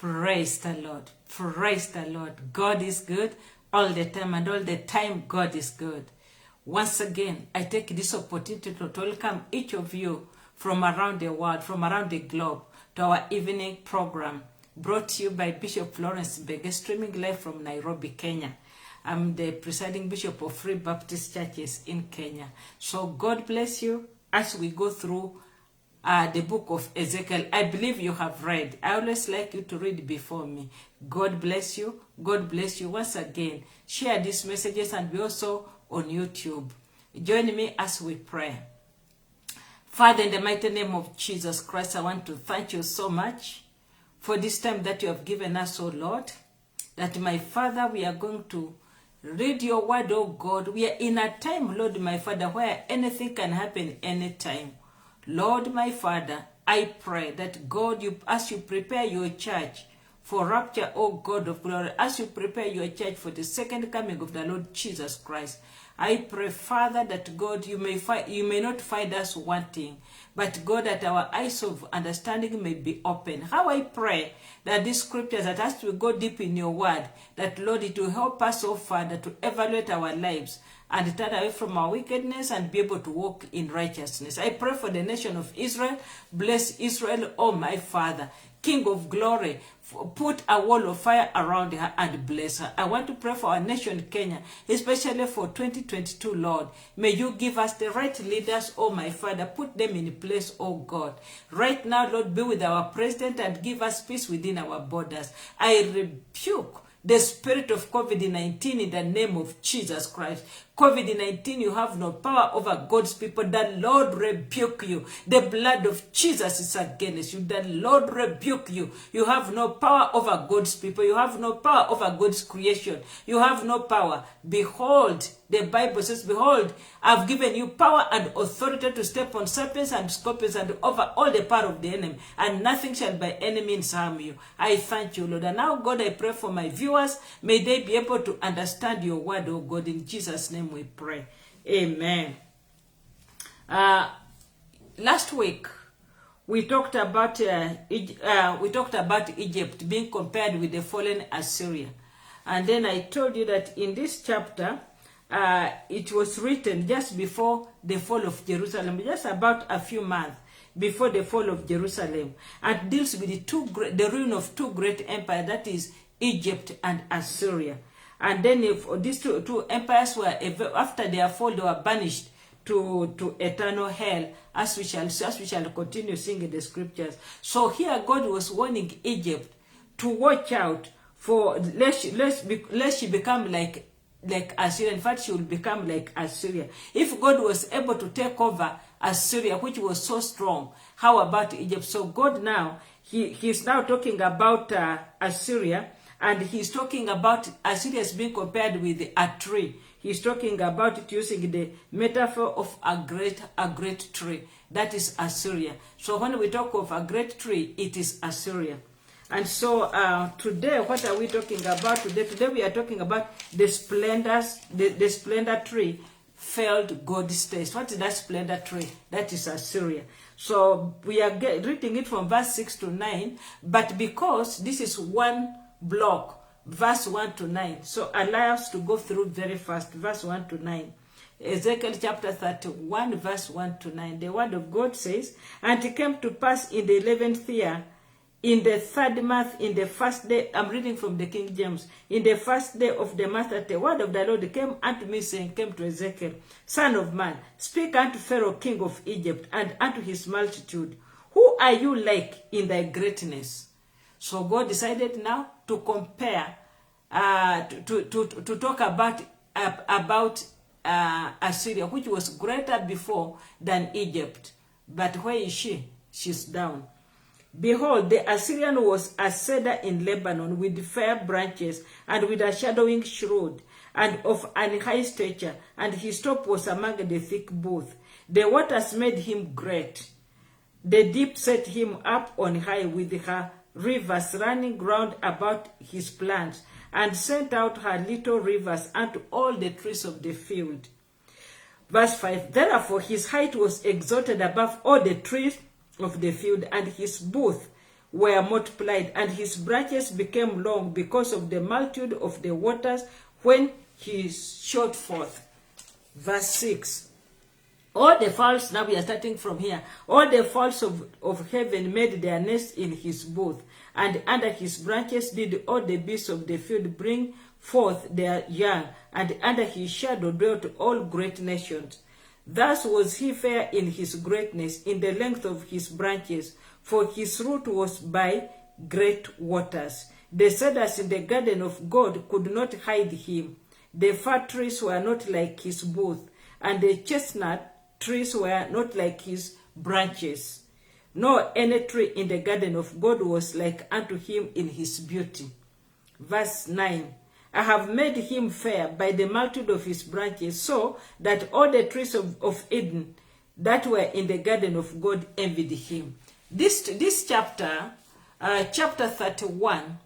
Praise the Lord. Praise the Lord. God is good all the time, and all the time God is good. Once again, I take this opportunity to welcome each of you from around the world, from around the globe, to our evening program brought to you by Bishop Florence Bege, streaming live from Nairobi, Kenya. I'm the presiding bishop of Free Baptist Churches in Kenya. So God bless you as we go through the book of Ezekiel. I believe you have read. I always like you to read before me. God bless you. God bless you. Once again, share these messages and be also on YouTube. Join me as we pray. Father, in the mighty name of Jesus Christ, I want to thank you so much for this time that you have given us, oh Lord, that my Father, we are going to read your word, oh God. We are in a time, Lord, my Father, where anything can happen anytime. Lord, my Father, I pray that God, as you prepare your church for rapture, oh God of glory, as you prepare your church for the second coming of the Lord Jesus Christ, I pray, Father, that God, you may not find us wanting, but God, that our eyes of understanding may be open. How I pray that these scriptures, that as we go deep in your word, that Lord, it will help us, oh Father, to evaluate our lives and turn away from our wickedness and be able to walk in righteousness. I pray for the nation of Israel. Bless Israel, oh my Father, King of glory. Put a wall of fire around her and bless her. I want to pray for our nation, Kenya, especially for 2022, Lord. May you give us the right leaders, oh my Father. Put them in place, oh God. Right now, Lord, be with our president and give us peace within our borders. I rebuke the spirit of COVID-19 in the name of Jesus Christ. COVID-19, you have no power over God's people. The Lord rebuke you. The blood of Jesus is against you. The Lord rebuke you. You have no power over God's people. You have no power over God's creation. You have no power. Behold, the Bible says, behold, I've given you power and authority to step on serpents and scorpions and over all the power of the enemy, and nothing shall by any means harm you. I thank you, Lord. And now, God, I pray for my viewers. May they be able to understand your word, oh God. In Jesus' name we pray. Amen. Last week, we talked about Egypt being compared with the fallen Assyria. And then I told you that in this chapter, it was written just before the fall of Jerusalem, just about a few months before the fall of Jerusalem, and deals with the ruin of two great empires, that is Egypt and Assyria. And then if these two empires were, after their fall, they were banished to eternal hell, as we shall continue seeing in the scriptures. So here God was warning Egypt to watch out for lest she become like Assyria. In fact, she will become like Assyria. If God was able to take over Assyria, which was so strong, how about Egypt? So God now, he's now talking about Assyria, and he's talking about Assyria as being compared with a tree. He's talking about it using the metaphor of a great tree. That is Assyria. So when we talk of a great tree, it is Assyria. And so today, what are we talking about today? Today we are talking about the splendors, the splendor tree failed God's taste. What is that splendor tree? That is Assyria. So we are reading it from verse 6 to 9, but because this is one block, verse 1 to 9, so allow us to go through very fast, verse 1 to 9. Ezekiel chapter 31, verse 1 to 9. The word of God says, and it came to pass in the 11th year, in the third month, in the first day, I'm reading from the King James, in the first day of the month, that the word of the Lord came unto me, saying, came to Ezekiel, Son of man, speak unto Pharaoh king of Egypt, and unto his multitude, who are you like in thy greatness? So God decided now to compare, to talk about Assyria, which was greater before than Egypt. But where is she? She's down. Behold, the Assyrian was a cedar in Lebanon, with fair branches, and with a shadowing shroud, and of an high stature, and his top was among the thick boughs. The waters made him great. The deep set him up on high, with her rivers running round about his plants, and sent out her little rivers unto all the trees of the field. Verse 5, therefore his height was exalted above all the trees of the field, and his booth were multiplied, and his branches became long because of the multitude of the waters when he shot forth. Verse 6. All the fowls, now we are starting from here, all the fowls of heaven made their nest in his booth, and under his branches did all the beasts of the field bring forth their young, and under his shadow dwelt all great nations. Thus was he fair in his greatness, in the length of his branches, for his root was by great waters. The cedars in the garden of God could not hide him. The fir trees were not like his booth, and the chestnut trees were not like his branches. Nor any tree in the garden of God was like unto him in his beauty. Verse 9. I have made him fair by the multitude of his branches, so that all the trees of Eden that were in the garden of God envied him. This chapter, chapter 31,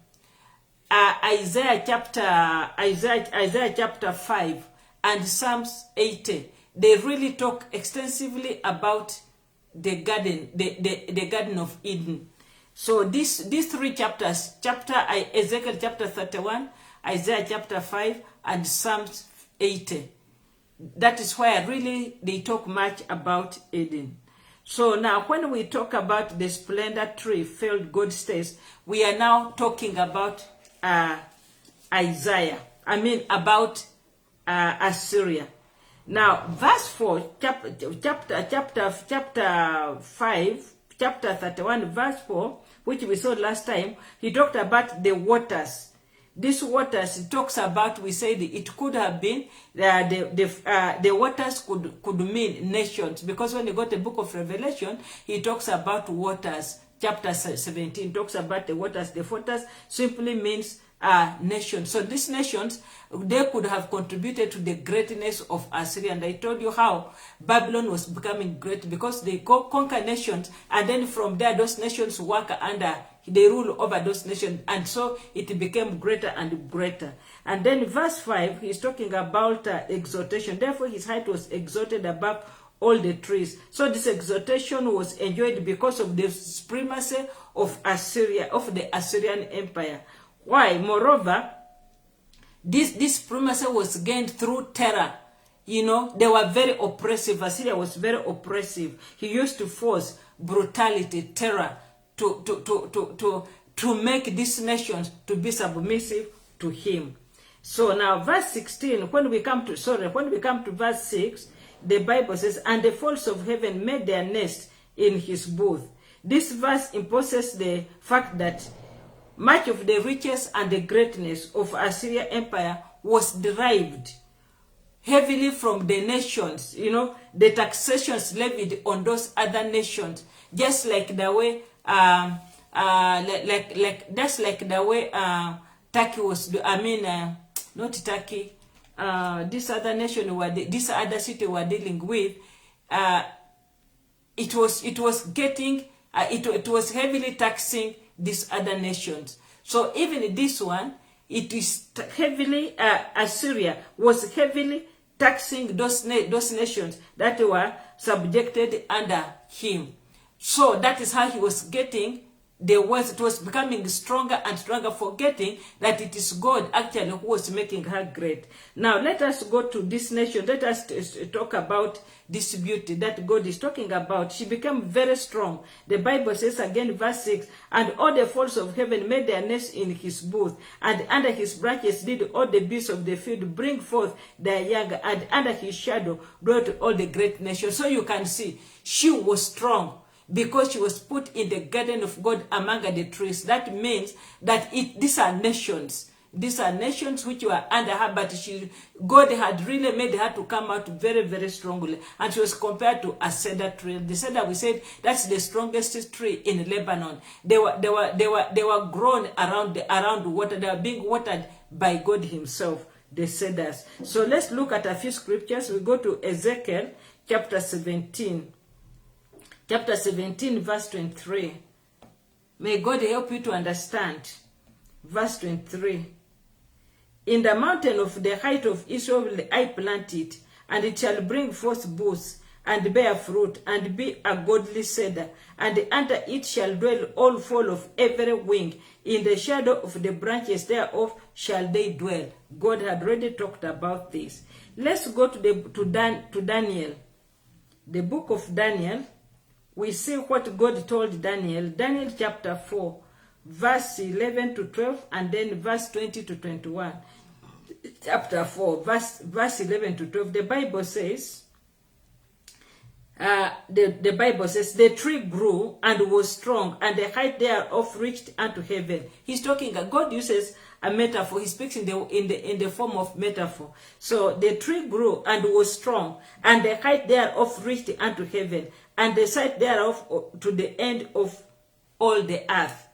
Isaiah chapter 5, and Psalms 80, they really talk extensively about the garden, the Garden of Eden. So these three chapters, Ezekiel chapter 31, Isaiah chapter 5, and Psalms 80. That is why really they talk much about Eden. So now when we talk about the splendor tree filled God stays, we are now talking about Isaiah. I mean about Assyria. Now verse 4, chapter 5, chapter 31, verse 4, which we saw last time, he talked about the waters. These waters, it talks about, we said it could have been, the waters could mean nations, because when you go to the book of Revelation, he talks about waters. Chapter 17 talks about the waters. The waters simply means nations. So these nations, they could have contributed to the greatness of Assyria. And I told you how Babylon was becoming great, because they conquer nations, and then from there those nations work under, they rule over those nations, and so it became greater and greater. And then verse 5, he's talking about exaltation. Therefore his height was exalted above all the trees. So this exaltation was enjoyed because of the supremacy of Assyria, of the Assyrian Empire. Why? Moreover, this supremacy was gained through terror. You know, they were very oppressive. Assyria was very oppressive. He used to force brutality, terror, to make these nations to be submissive to him. So now verse 16, when we come to verse 6, the Bible says, and the fowls of heaven made their nest in his booth. This verse imposes the fact that much of the riches and the greatness of Assyria Empire was derived heavily from the nations, you know, the taxations levied on those other nations, just like the way, that's like the way Turkey was, not Turkey, this other nation, this other city we're dealing with, it was getting, it was heavily taxing these other nations. So even this one, it is heavily, Assyria was heavily taxing those nations that were subjected under him. So that is how he was getting the wealth. It was becoming stronger and stronger, forgetting that it is God actually who was making her great. Now let us go to this nation. Let us talk about this beauty that God is talking about. She became very strong. The Bible says again, verse 6, and all the fowls of heaven made their nest in his booth, and under his branches did all the beasts of the field bring forth their young, and under his shadow dwelt all the great nations. So you can see, she was strong, because she was put in the garden of God among the trees. That means that these are nations. These are nations which were under her, but God had really made her to come out very, very strongly. And she was compared to a cedar tree. The cedar, we said, that's the strongest tree in Lebanon. They were grown around water. They were being watered by God himself, the cedars. So let's look at a few scriptures. We go to Ezekiel chapter 17. Chapter 17, verse 23. May God help you to understand. Verse 23. In the mountain of the height of Israel will I plant it, and it shall bring forth booths, and bear fruit, and be a goodly cedar, and under it shall dwell all fall of every wing. In the shadow of the branches thereof shall they dwell. God had already talked about this. Let's go to Daniel. The book of Daniel. We see what God told Daniel. Daniel chapter 4, verse 11 to 12, and then verse 20 to 21. Chapter 4, verse 11 to 12. The Bible says, the Bible says, the tree grew and was strong, and the height thereof reached unto heaven. He's talking, God uses a metaphor. He speaks in the form of metaphor. So the tree grew and was strong, and the height thereof reached unto heaven, and the sight thereof to the end of all the earth.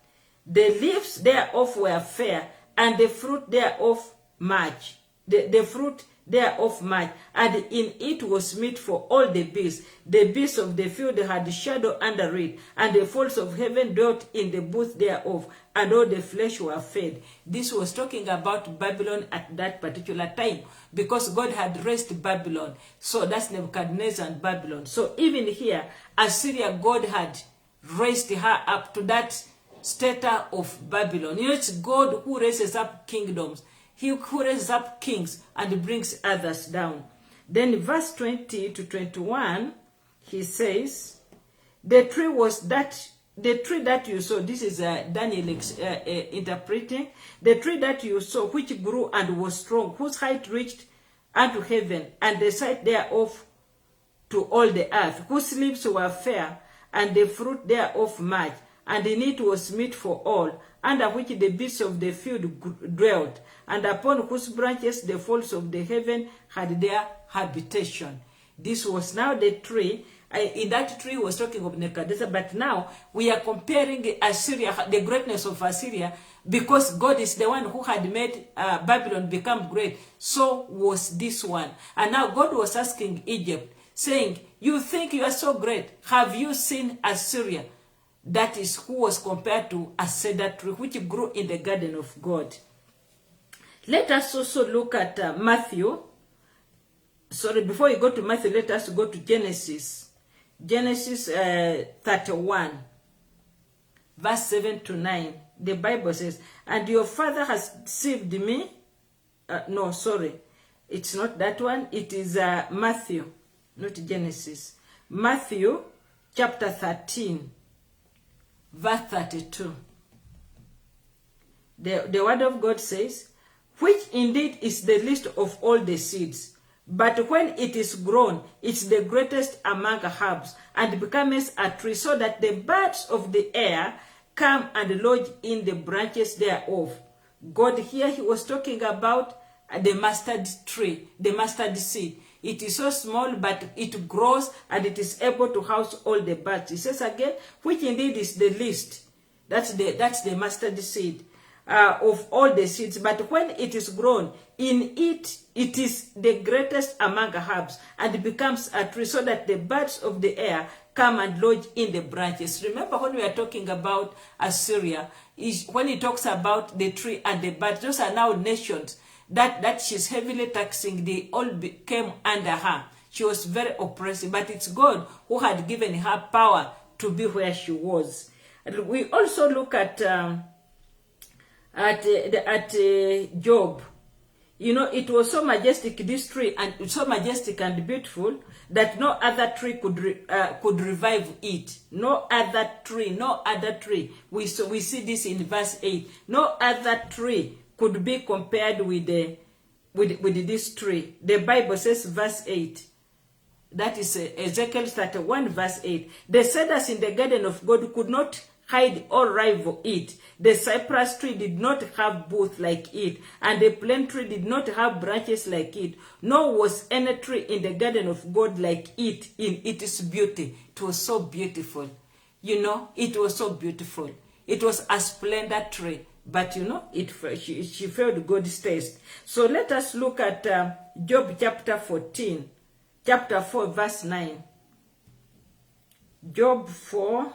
The leaves thereof were fair, and the fruit thereof much. The fruit thereof much, and in it was meat for all the beasts. The beasts of the field had shadow under it, and the fowls of heaven dwelt in the booth thereof, and all the flesh were fed. This was talking about Babylon at that particular time, because God had raised Babylon. So that's Nebuchadnezzar and Babylon. So even here, Assyria, God had raised her up to that status of Babylon. You know, it's God who raises up kingdoms. He who raises up kings and brings others down. Then verse 20 to 21, he says, the tree that you saw, this is Daniel interpreting, the tree that you saw, which grew and was strong, whose height reached unto heaven, and the sight thereof to all the earth, whose leaves were fair, and the fruit thereof much, and in it was meat for all, under which the beasts of the field dwelt, and upon whose branches the fowls of the heaven had their habitation. This was now the tree. In that tree was talking of Nebuchadnezzar, but now we are comparing Assyria, the greatness of Assyria, because God is the one who had made Babylon become great. So was this one. And now God was asking Egypt, saying, you think you are so great. Have you seen Assyria? That is who was compared to a cedar tree, which grew in the garden of God. Let us also look at Matthew. Sorry, before you go to Matthew, let us go to Genesis. Genesis 31, verse 7 to 9. The Bible says, and your father has deceived me. No, sorry. It's not that one. It is Matthew, not Genesis. Matthew chapter 13, verse 32. The word of God says, which indeed is the least of all the seeds, but when it is grown, it's the greatest among herbs, and becomes a tree, so that the birds of the air come and lodge in the branches thereof. God here, he was talking about the mustard tree, the mustard seed. It is so small, but it grows, and it is able to house all the birds. He says again, which indeed is the least. That's the mustard seed of all the seeds. But when it is grown, in it is the greatest among herbs, and becomes a tree, so that the birds of the air come and lodge in the branches. Remember when we are talking about Assyria, when he talks about the tree and the birds, those are now nations that she's heavily taxing. They all came under her. She was very oppressive, but it's God who had given her power to be where she was. And we also look at Job. You know, it was so majestic, this tree, and so majestic and beautiful, that no other tree could revive it. No other tree. We see this in verse 8. No other tree could be compared with this tree. The Bible says, verse 8. That is Ezekiel 31, verse 8. The cedars in the garden of God could not hide or rival it. The cypress tree did not have boughs like it, and the plane tree did not have branches like it. Nor was any tree in the garden of God like it in its beauty. It was so beautiful. You know, it was so beautiful. It was a splendid tree. But you know, she failed God's taste. So let us look at Job chapter 14. Chapter 4, verse 9. Job 4,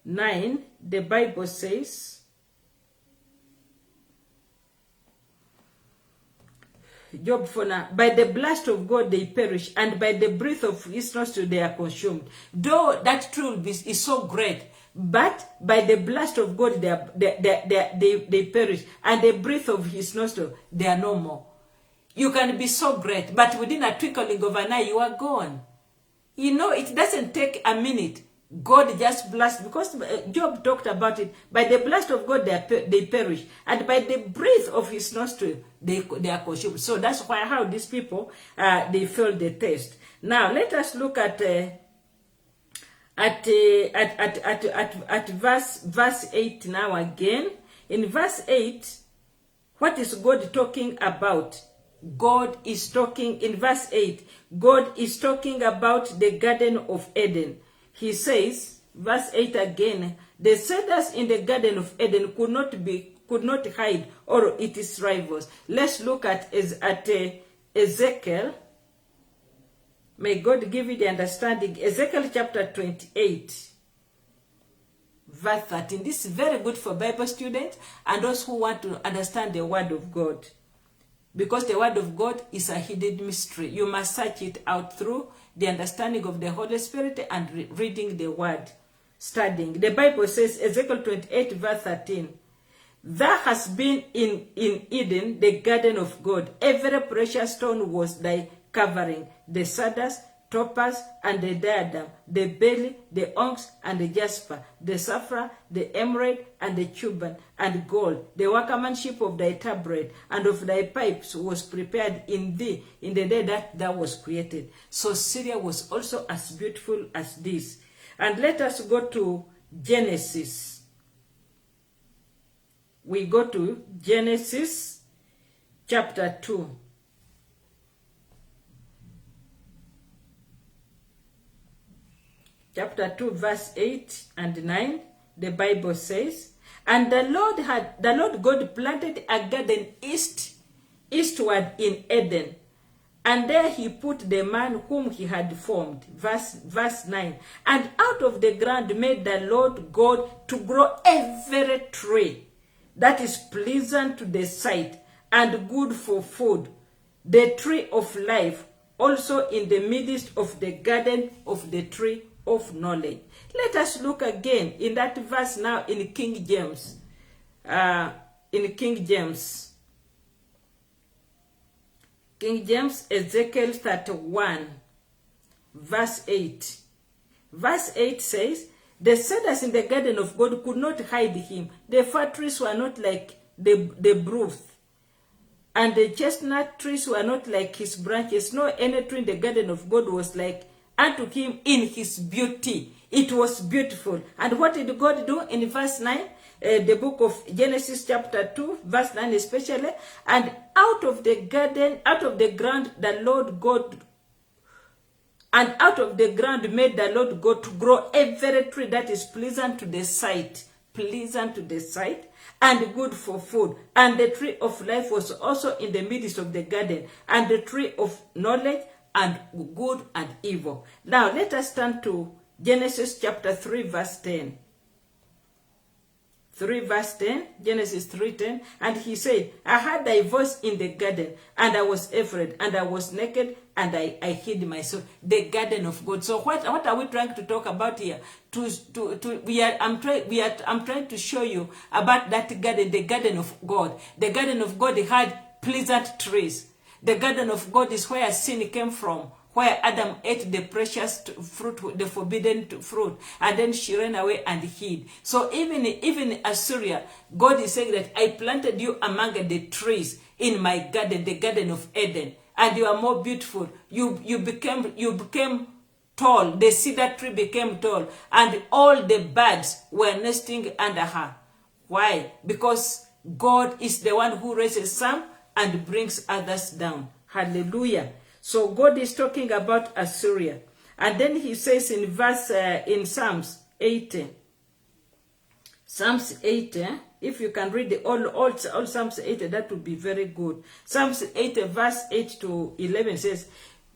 9, the Bible says, Job 4:9. By the blast of God they perish, and by the breath of his nostril they are consumed. Though that truth is so great, but by the blast of God they perish, and the breath of his nostril they are no more. You can be so great, but within a twinkling of an eye, you are gone. You know, it doesn't take a minute. God just blast, because Job talked about it. By the blast of God, they perish, and by the breath of his nostril, they are consumed. So that's why how these people they failed the test. Now let us look at verse 8 now again. In verse 8, what is God talking about? God is talking in verse 8. God is talking about the Garden of Eden. He says, verse 8 again, the cedars in the Garden of Eden could not hide, or its rivals. Let's look at Ezekiel. May God give you the understanding. Ezekiel chapter 28, verse 13. This is very good for Bible students and those who want to understand the word of God. Because the word of God is a hidden mystery. You must search it out through the understanding of the Holy Spirit and reading the word, studying. The Bible says, Ezekiel 28 verse 13, there has been in Eden the garden of God. Every precious stone was thy covering, the cedars, topaz, and the diadem, the beryl, the onyx, and the jasper, the sapphire, the emerald, and the cuban, and gold. The workmanship of thy tabret and of thy pipes was prepared in thee in the day that thou was created. So Syria was also as beautiful as this. And let us go to Genesis. We go to Genesis chapter 2. Chapter 2 verse 8 and 9, the Bible says, and the Lord God planted a garden eastward in Eden, and there he put the man whom he had formed. Verse 9, and out of the ground made the Lord God to grow every tree that is pleasant to the sight and good for food, the tree of life also in the midst of the garden of the tree of knowledge. Let us look again in that verse now in King James. King James, Ezekiel 31, verse 8. Verse 8 says, the cedars in the garden of God could not hide him. The fir trees were not like the brush, and the chestnut trees were not like his branches. No, any tree in the garden of God was like unto him in his beauty. It was beautiful. And what did God do in verse 9? The book of Genesis chapter 2, verse 9 especially. And out of the garden, out of the ground, the Lord God, and out of the ground made the Lord God to grow every tree that is pleasant to the sight, and good for food. And the tree of life was also in the midst of the garden, and the tree of knowledge and good and evil. Now let us turn to Genesis chapter 3 verse 10. 3 verse 10, Genesis 3:10, and he said, I heard thy voice in the garden, and I was afraid, and I was naked, and I hid myself. The garden of God. So what are we trying to talk about here? I'm trying to show you about that garden, the garden of God. The garden of God had pleasant trees. The garden of God is where sin came from, where Adam ate the precious fruit, the forbidden fruit, and then she ran away and hid. So even Assyria, God is saying that I planted you among the trees in my garden, the garden of Eden, and you are more beautiful. You became tall. The cedar tree became tall, and all the birds were nesting under her. Why? Because God is the one who raises some and brings others down. Hallelujah. So God is talking about Assyria. And then he says in in Psalms 80. Psalms 80, if you can read all Psalms 80, that would be very good. Psalms 80 verse 8 to 11 says,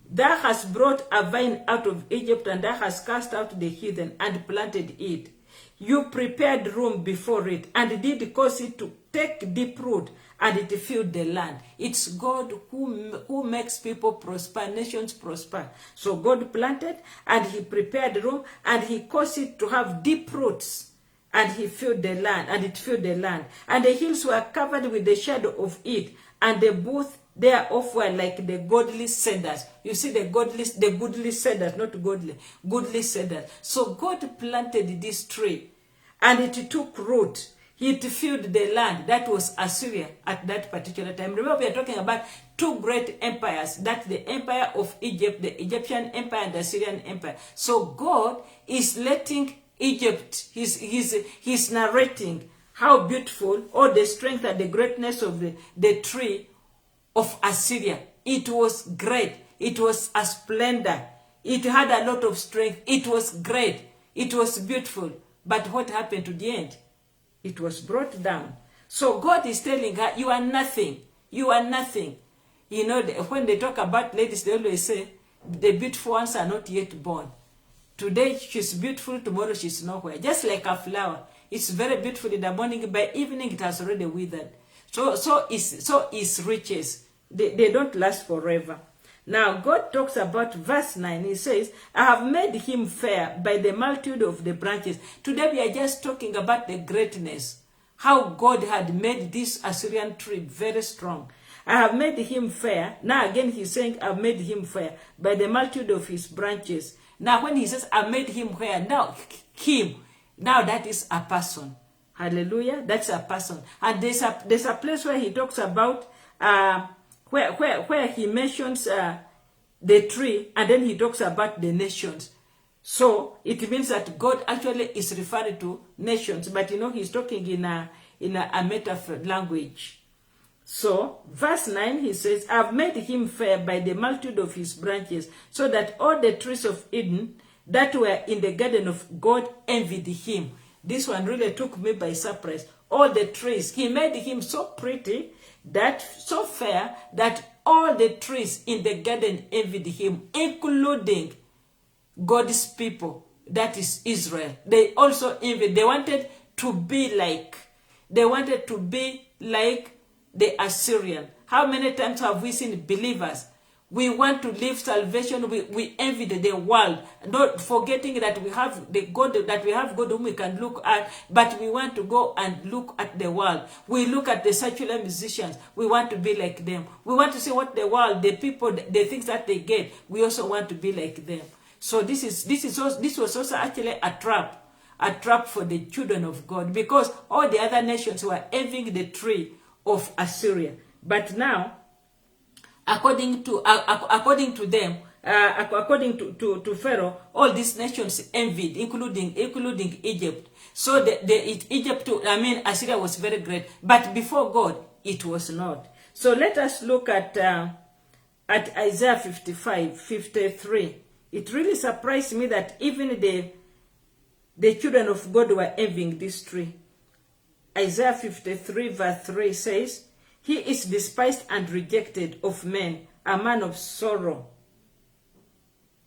thou hast brought a vine out of Egypt, and thou hast cast out the heathen and planted it. You prepared room before it, and did cause it take deep root, and it filled the land. It's God who makes people prosper, nations prosper. So God planted, and he prepared room, and he caused it to have deep roots. And he filled the land, and it filled the land. And the hills were covered with the shadow of it, and the booth thereof were like the godly cedars. You see, the goodly cedars, not godly, goodly cedars. So God planted this tree, and it took root. It filled the land. That was Assyria at that particular time. Remember, we are talking about two great empires. That's the empire of Egypt, the Egyptian empire, and the Assyrian empire. So God is letting Egypt, he's narrating how beautiful, all the strength and the greatness of the tree of Assyria. It was great. It was a splendor. It had a lot of strength. It was great. It was beautiful. But what happened to the end? It was brought down. So God is telling her, you are nothing. You are nothing. You know, when they talk about ladies, they always say, the beautiful ones are not yet born. Today she's beautiful, tomorrow she's nowhere. Just like a flower. It's very beautiful in the morning, by evening it has already withered. So is riches. They don't last forever. Now God talks about verse 9. He says, I have made him fair by the multitude of the branches. Today we are just talking about the greatness. How God had made this Assyrian tree very strong. I have made him fair. Now again he's saying, I've made him fair by the multitude of his branches. Now when he says, I made him fair, now him, now that is a person. Hallelujah, that's a person. And there's a place where he talks about, where he mentions the tree, and then he talks about the nations. So it means that God actually is referring to nations, but you know, he's talking in a metaphor language. So, verse 9, he says, I've made him fair by the multitude of his branches, so that all the trees of Eden that were in the garden of God envied him. This one really took me by surprise. All the trees, he made him so pretty, so fair, that all the trees in the garden envied him, including God's people, that is Israel. They also envied. They wanted to be like the Assyrian. How many times have we seen believers? We want to live salvation. We envy the world, not forgetting that we have the God, that we have God whom we can look at, but we want to go and look at the world. We look at the secular musicians. We want to be like them. We want to see what the world, the people, the things that they get. We also want to be like them. So this was also actually a trap for the children of God, because all the other nations were envying the tree of Assyria. But now, according to them, according to Pharaoh, all these nations envied, including Egypt. So Assyria was very great, but before God, it was not. So let us look at Isaiah 55:53. It really surprised me that even the children of God were envying this tree. Isaiah 53 verse 3 says, he is despised and rejected of men, a man of sorrow,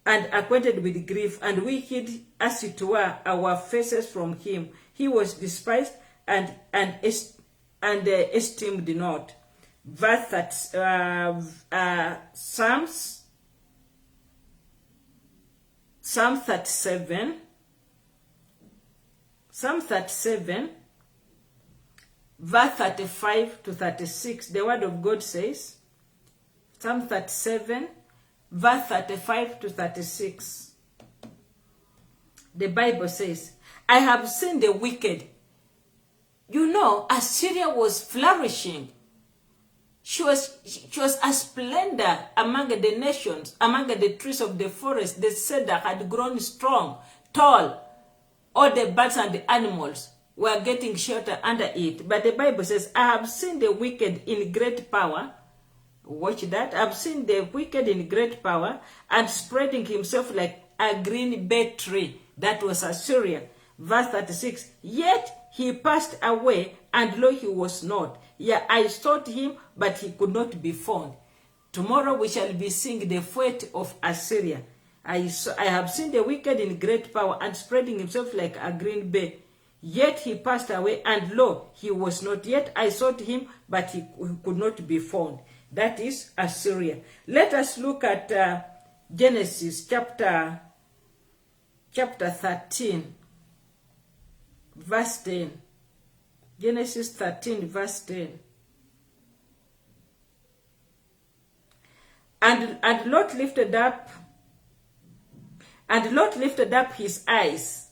and acquainted with grief, and we hid, as it were, our faces from him. He was despised and esteemed not. Verse Psalm 37, verse 35 to 36, the word of God says, Psalm 37, verse 35 to 36. The Bible says, I have seen the wicked. You know, Assyria was flourishing. She was a splendor among the nations, among the trees of the forest. The cedar had grown strong, tall. All the birds and the animals were getting shelter under it. But the Bible says, I have seen the wicked in great power. Watch that. I've seen the wicked in great power and spreading himself like a green bay tree. That was Assyria. Verse 36, yet he passed away, and lo, he was not. Yeah, I sought him, but he could not be found. Tomorrow we shall be seeing the fate of Assyria. I have seen the wicked in great power and spreading himself like a green bay Yet he passed away, and lo, he was not. Yet I sought him, but he could not be found. That is Assyria. Let us look at Genesis chapter 13, verse 10. Genesis 13, verse 10. And Lot lifted up his eyes.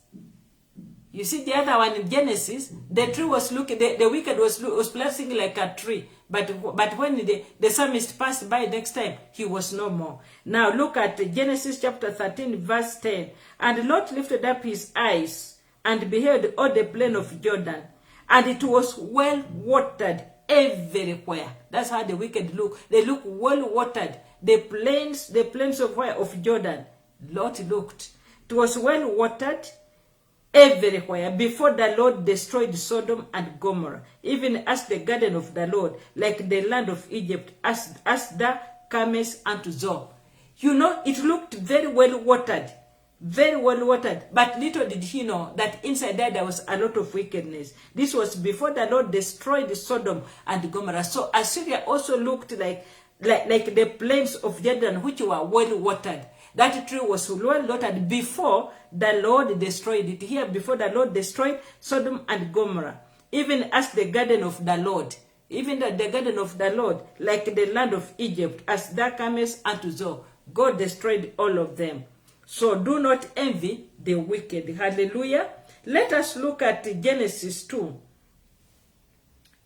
You see the other one in Genesis, the tree was looking, the wicked was placing like a tree. But when the psalmist passed by next time, he was no more. Now look at Genesis chapter 13, verse 10. And Lot lifted up his eyes and beheld all the plain of Jordan, and it was well watered everywhere. That's how the wicked look. They look well watered. The plains of Jordan. Lot looked. It was well watered everywhere before the Lord destroyed Sodom and Gomorrah, even as the garden of the Lord, like the land of Egypt, as the Carmel unto Zoar. You know, it looked very well watered, but little did he know that inside there was a lot of wickedness. This was before the Lord destroyed Sodom and Gomorrah. So Assyria also looked like the plains of Jordan, which were well watered. That tree was well watered before the Lord destroyed it. Here, before the Lord destroyed Sodom and Gomorrah, even as the garden of the Lord, the garden of the Lord, like the land of Egypt, as the Carmel unto Zoar. God destroyed all of them. So do not envy the wicked. Hallelujah. Let us look at Genesis 2.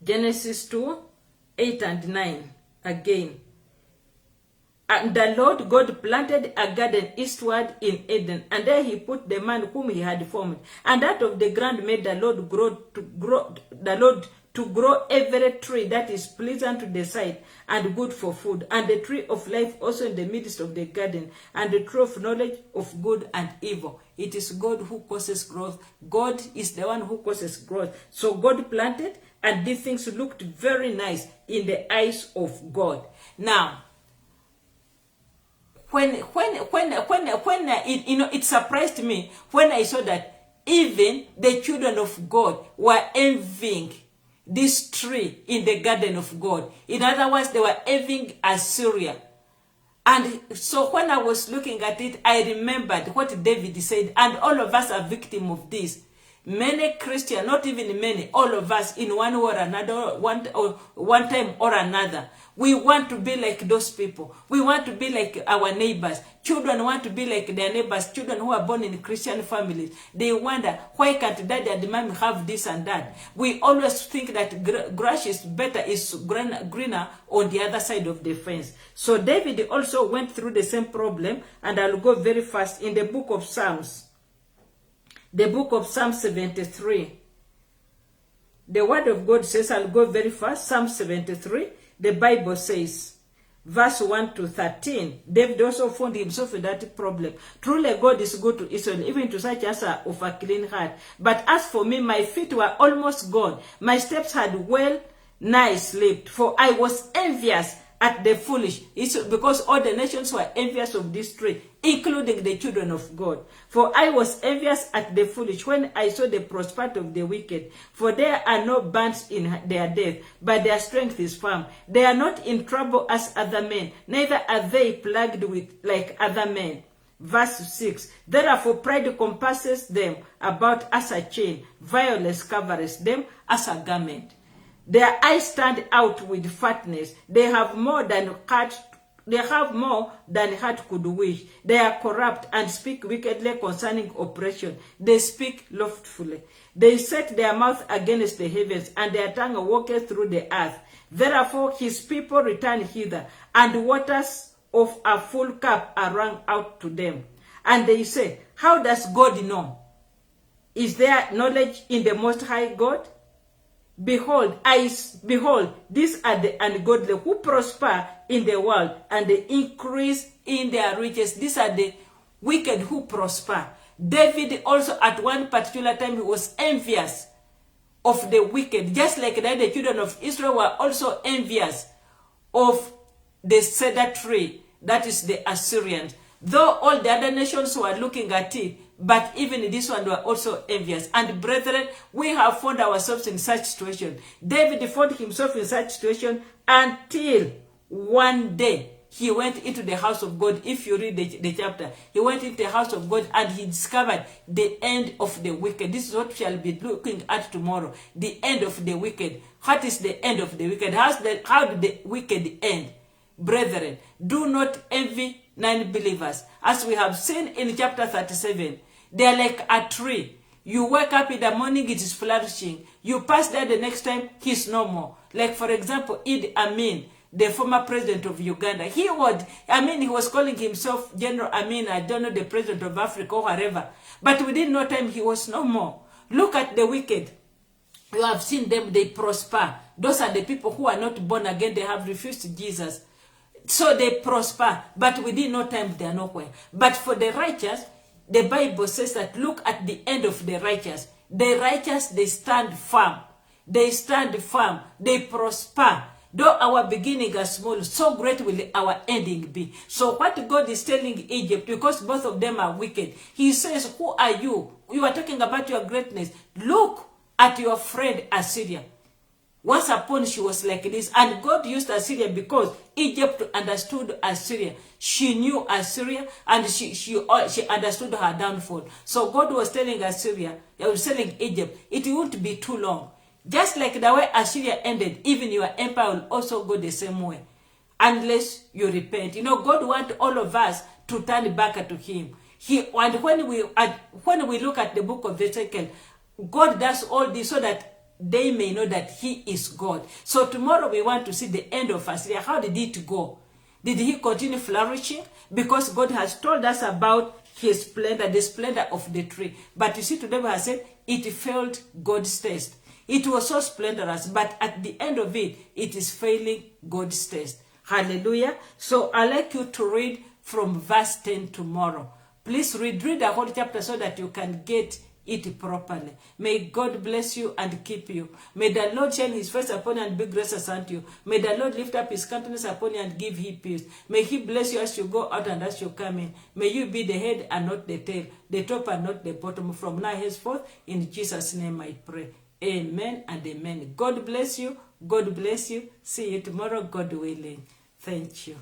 Genesis 2, 8 and 9 again. And the Lord God planted a garden eastward in Eden, and there he put the man whom he had formed. And out of the ground made the Lord to grow every tree that is pleasant to the sight and good for food, and the tree of life also in the midst of the garden, and the tree of knowledge of good and evil. It is God who causes growth. God is the one who causes growth. So God planted, and these things looked very nice in the eyes of God. Now, when it surprised me when I saw that even the children of God were envying this tree in the garden of God. In other words, they were envying Assyria. And so when I was looking at it, I remembered what David said, and all of us are victims of this. Many Christians, not even many, all of us in one way or another, one time or another, we want to be like those people. We want to be like our neighbors. Children want to be like their neighbors. Children who are born in Christian families. They wonder, why can't daddy and mommy have this and that? We always think that grass is better, is greener on the other side of the fence. So David also went through the same problem, and I'll go very fast in the book of Psalms. The book of Psalm 73. The word of God says, I'll go very fast. Psalm 73. The Bible says, verse 1 to 13. David also found himself in that problem. Truly God is good to Israel, even to such as are of a clean heart. But as for me, my feet were almost gone. My steps had well nigh slipped, for I was envious at the foolish. It's because all the nations were envious of this tree, including the children of God. For I was envious at the foolish when I saw the prosperity of the wicked. For there are no bands in their death, but their strength is firm. They are not in trouble as other men, neither are they plagued with like other men. Verse 6. Therefore pride compasses them about as a chain, violence covers them as a garment. Their eyes stand out with fatness. They have more than heart could wish. They are corrupt and speak wickedly concerning oppression. They speak loftfully. They set their mouth against the heavens, and their tongue walketh through the earth. Therefore his people return hither, and waters of a full cup are wrung out to them. And they say, how does God know? Is there knowledge in the Most High God? Behold, these are the ungodly who prosper in the world, and they increase in their riches. These are the wicked who prosper. David also at one particular time he was envious of the wicked, just like that the children of Israel were also envious of the cedar tree, that is the Assyrians. Though all the other nations were looking at it, but even this one were also envious. And brethren, we have found ourselves in such situation. David found himself in such situation until one day he went into the house of God. If you read the chapter, he went into the house of God and he discovered the end of the wicked. This is what we shall be looking at tomorrow. The end of the wicked. What is the end of the wicked? How did the wicked end? Brethren, do not envy non-believers. As we have seen in chapter 37, they are like a tree. You wake up in the morning, it is flourishing. You pass there the next time, he's no more. Like for example, Idi Amin, the former president of Uganda. He was calling himself General Amin, I don't know, the president of Africa or whatever. But within no time, he was no more. Look at the wicked. You have seen them, they prosper. Those are the people who are not born again. They have refused Jesus. So they prosper. But within no time, they are nowhere. But for the righteous, the Bible says that look at the end of the righteous. The righteous, they stand firm. They stand firm. They prosper. Though our beginning is small, so great will our ending be. So what God is telling Egypt, because both of them are wicked, he says, who are you? You are talking about your greatness. Look at your friend Assyria. Once upon she was like this, and God used Assyria because Egypt understood Assyria. She knew Assyria, and she understood her downfall. So God was telling Assyria, he was telling Egypt, it won't be too long. Just like the way Assyria ended, even your empire will also go the same way. Unless you repent. You know, God wants all of us to turn back to him. And when we look at the book of Ezekiel, God does all this so that they may know that he is God. So tomorrow we want to see the end of Assyria. How did it go? Did he continue flourishing? Because God has told us about his splendor, the splendor of the tree. But you see, today we have said it failed God's test. It was so splendorous, but at the end of it, it is failing God's test. Hallelujah. So I'd like you to read from verse 10 tomorrow. Please read the whole chapter so that you can get it properly. May God bless you and keep you. May the Lord shine his face upon you and be gracious unto you. May the Lord lift up his countenance upon you and give you peace. May he bless you as you go out and as you come in. May you be the head and not the tail, the top and not the bottom. From now henceforth, in Jesus' name I pray. Amen and amen. God bless you. God bless you. See you tomorrow, God willing. Thank you.